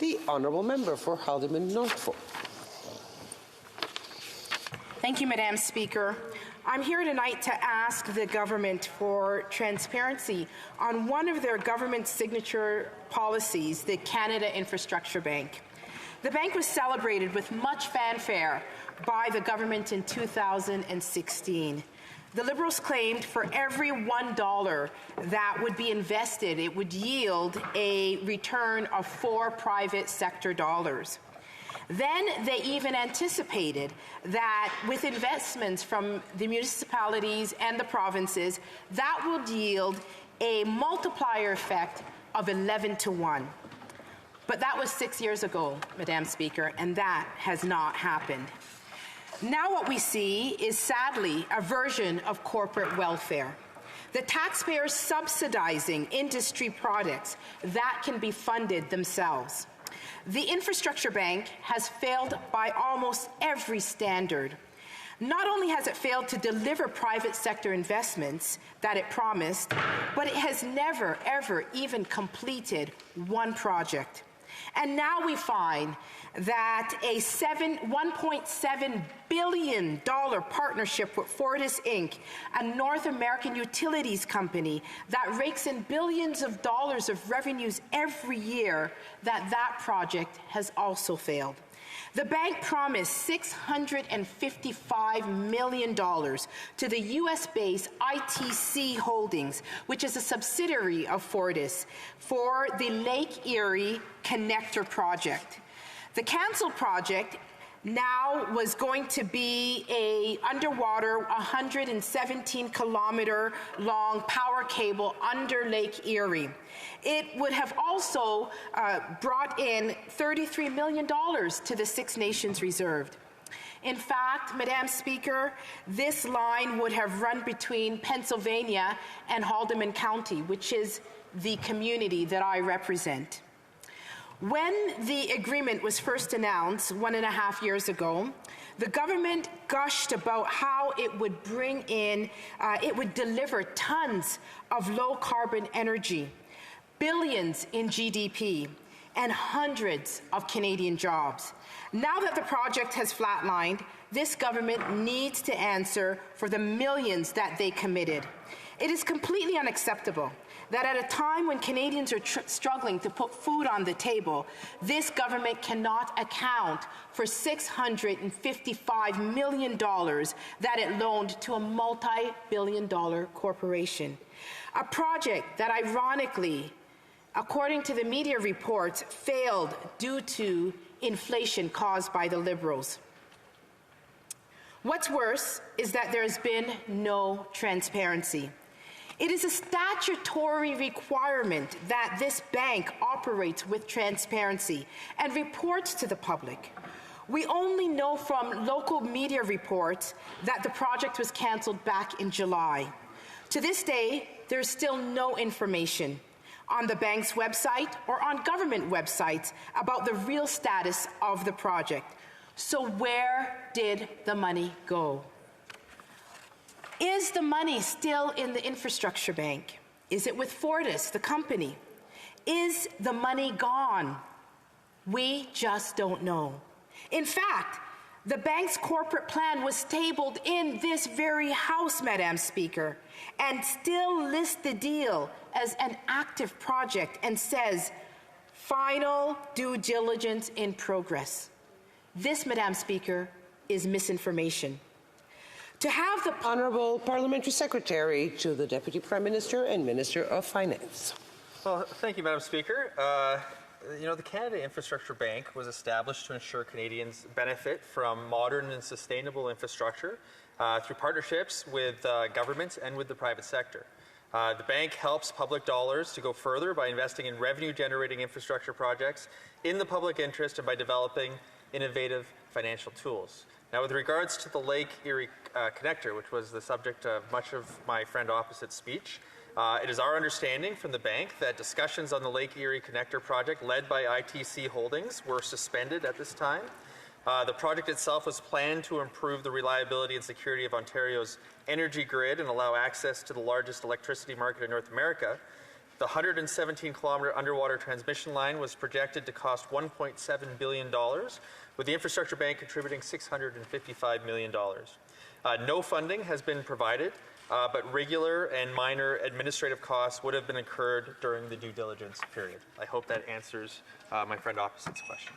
The Honourable Member for Haldimand-Norfolk. Thank you, Madam Speaker. I'm here tonight to ask the government for transparency on one of their government signature policies, the Canada Infrastructure Bank. The bank was celebrated with much fanfare by the government in 2016. The Liberals claimed for every $1 that would be invested, it would yield a return of 4 private sector dollars. Then they even anticipated that with investments from the municipalities and the provinces, that would yield a multiplier effect of 11 to 1. But that was 6 years ago, Madam Speaker, and that has not happened. Now what we see is, sadly, a version of corporate welfare. The taxpayers subsidizing industry products that can be funded themselves. The Infrastructure Bank has failed by almost every standard. Not only has it failed to deliver private sector investments that it promised, but it has never, ever even completed one project. And now we find that a $1.7 billion partnership with Fortis Inc., a North American utilities company that rakes in billions of dollars of revenues every year, that project has also failed. The bank promised $655 million to the U.S.-based ITC Holdings, which is a subsidiary of Fortis, for the Lake Erie Connector project. The cancelled project now was going to be a underwater 117-kilometer long power cable under Lake Erie. It would have also brought in $33 million to the Six Nations reserved. In fact, Madam Speaker, this line would have run between Pennsylvania and Haldimand County, which is the community that I represent. When the agreement was first announced 1.5 years ago, the government gushed about how it would bring in, it would deliver tons of low-carbon energy, billions in GDP, and hundreds of Canadian jobs. Now that the project has flatlined, this government needs to answer for the millions that they committed. It is completely unacceptable that at a time when Canadians are struggling to put food on the table, this government cannot account for $655 million that it loaned to a multi-billion-dollar corporation. A project that ironically, according to the media reports, failed due to inflation caused by the Liberals. What's worse is that there has been no transparency. It is a statutory requirement that this bank operates with transparency and reports to the public. We only know from local media reports that the project was cancelled back in July. To this day, there's still no information on the bank's website or on government websites about the real status of the project. So where did the money go? Is the money still in the Infrastructure Bank? Is it with Fortis, the company? Is the money gone? We just don't know. In fact, the bank's corporate plan was tabled in this very House, Madam Speaker, and still lists the deal as an active project and says, final due diligence in progress. This, Madam Speaker, is misinformation. To have the Honourable Parliamentary Secretary to the Deputy Prime Minister and Minister of Finance. Well, thank you, Madam Speaker. The Canada Infrastructure Bank was established to ensure Canadians benefit from modern and sustainable infrastructure through partnerships with governments and with the private sector. The bank helps public dollars to go further by investing in revenue-generating infrastructure projects in the public interest and by developing innovative financial tools. Now, with regards to the Lake Erie Connector, which was the subject of much of my friend opposite's speech, it is our understanding from the bank that discussions on the Lake Erie Connector project led by ITC Holdings were suspended at this time. The project itself was planned to improve the reliability and security of Ontario's energy grid and allow access to the largest electricity market in North America. The 117-kilometer underwater transmission line was projected to cost $1.7 billion, with the Infrastructure Bank contributing $655 million. No funding has been provided, but regular and minor administrative costs would have been incurred during the due diligence period. I hope that answers my friend opposite's question.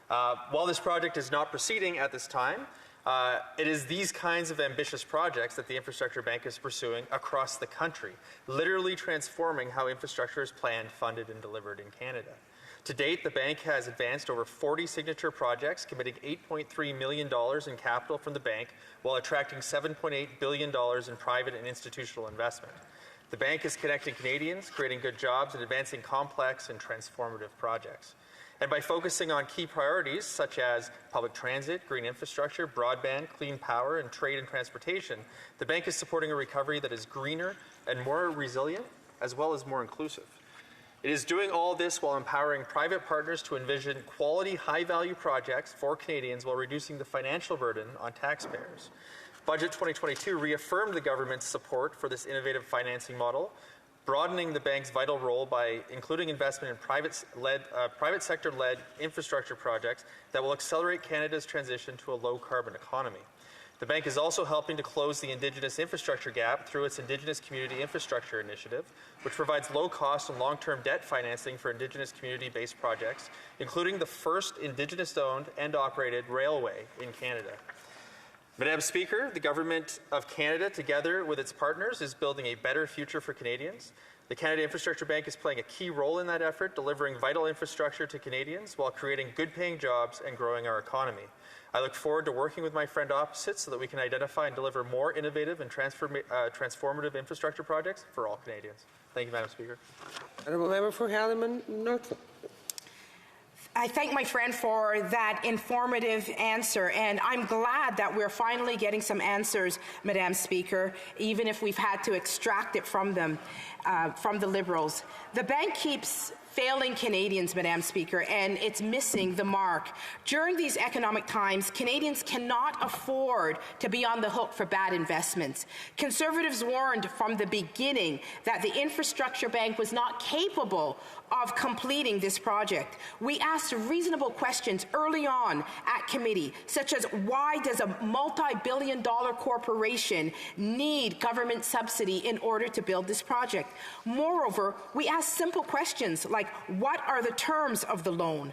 While this project is not proceeding at this time, it is these kinds of ambitious projects that the Infrastructure Bank is pursuing across the country, literally transforming how infrastructure is planned, funded, and delivered in Canada. To date, the bank has advanced over 40 signature projects, committing $8.3 million in capital from the bank while attracting $7.8 billion in private and institutional investment. The bank is connecting Canadians, creating good jobs, and advancing complex and transformative projects. And by focusing on key priorities such as public transit, green infrastructure, broadband, clean power, and trade and transportation, the bank is supporting a recovery that is greener and more resilient, as well as more inclusive. It is doing all this while empowering private partners to envision quality, high-value projects for Canadians while reducing the financial burden on taxpayers. Budget 2022 reaffirmed the government's support for this innovative financing model, broadening the bank's vital role by including investment in private sector-led infrastructure projects that will accelerate Canada's transition to a low-carbon economy. The bank is also helping to close the Indigenous infrastructure gap through its Indigenous Community Infrastructure Initiative, which provides low-cost and long-term debt financing for Indigenous community-based projects, including the first Indigenous-owned and operated railway in Canada. Madam Speaker, the Government of Canada, together with its partners, is building a better future for Canadians. The Canada Infrastructure Bank is playing a key role in that effort, delivering vital infrastructure to Canadians while creating good-paying jobs and growing our economy. I look forward to working with my friend opposite so that we can identify and deliver more innovative and transformative infrastructure projects for all Canadians. Thank you, Madam Speaker. Honourable Member for Haliman Norfolk. I thank my friend for that informative answer, and I'm glad that we're finally getting some answers, Madam Speaker, even if we've had to extract it from them, from the Liberals. The bank keeps failing Canadians, Madam Speaker, and it's missing the mark. During these economic times, Canadians cannot afford to be on the hook for bad investments. Conservatives warned from the beginning that the Infrastructure Bank was not capable of completing this project. We asked reasonable questions early on at committee, such as why does a multi-billion-dollar corporation need government subsidy in order to build this project? Moreover, we asked simple questions like what are the terms of the loan?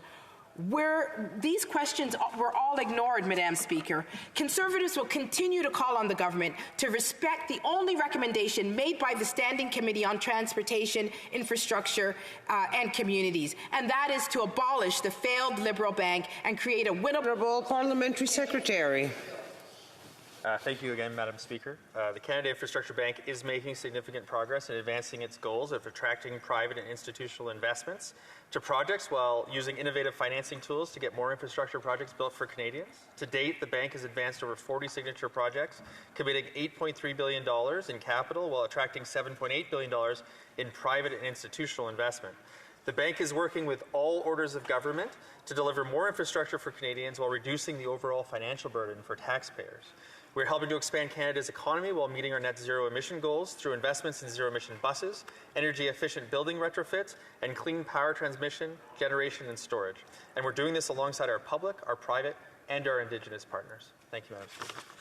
These questions were all ignored, Madam Speaker. Conservatives will continue to call on the government to respect the only recommendation made by the Standing Committee on Transportation, Infrastructure and Communities, and that is to abolish the failed Liberal Bank and create a winnable Parliamentary Secretary. Thank you again, Madam Speaker. The Canada Infrastructure Bank is making significant progress in advancing its goals of attracting private and institutional investments to projects while using innovative financing tools to get more infrastructure projects built for Canadians. To date, the bank has advanced over 40 signature projects, committing $8.3 billion in capital while attracting $7.8 billion in private and institutional investment. The bank is working with all orders of government to deliver more infrastructure for Canadians while reducing the overall financial burden for taxpayers. We're helping to expand Canada's economy while meeting our net zero emission goals through investments in zero emission buses, energy efficient building retrofits, and clean power transmission, generation, and storage. And we're doing this alongside our public, our private, and our Indigenous partners. Thank you, Madam Speaker.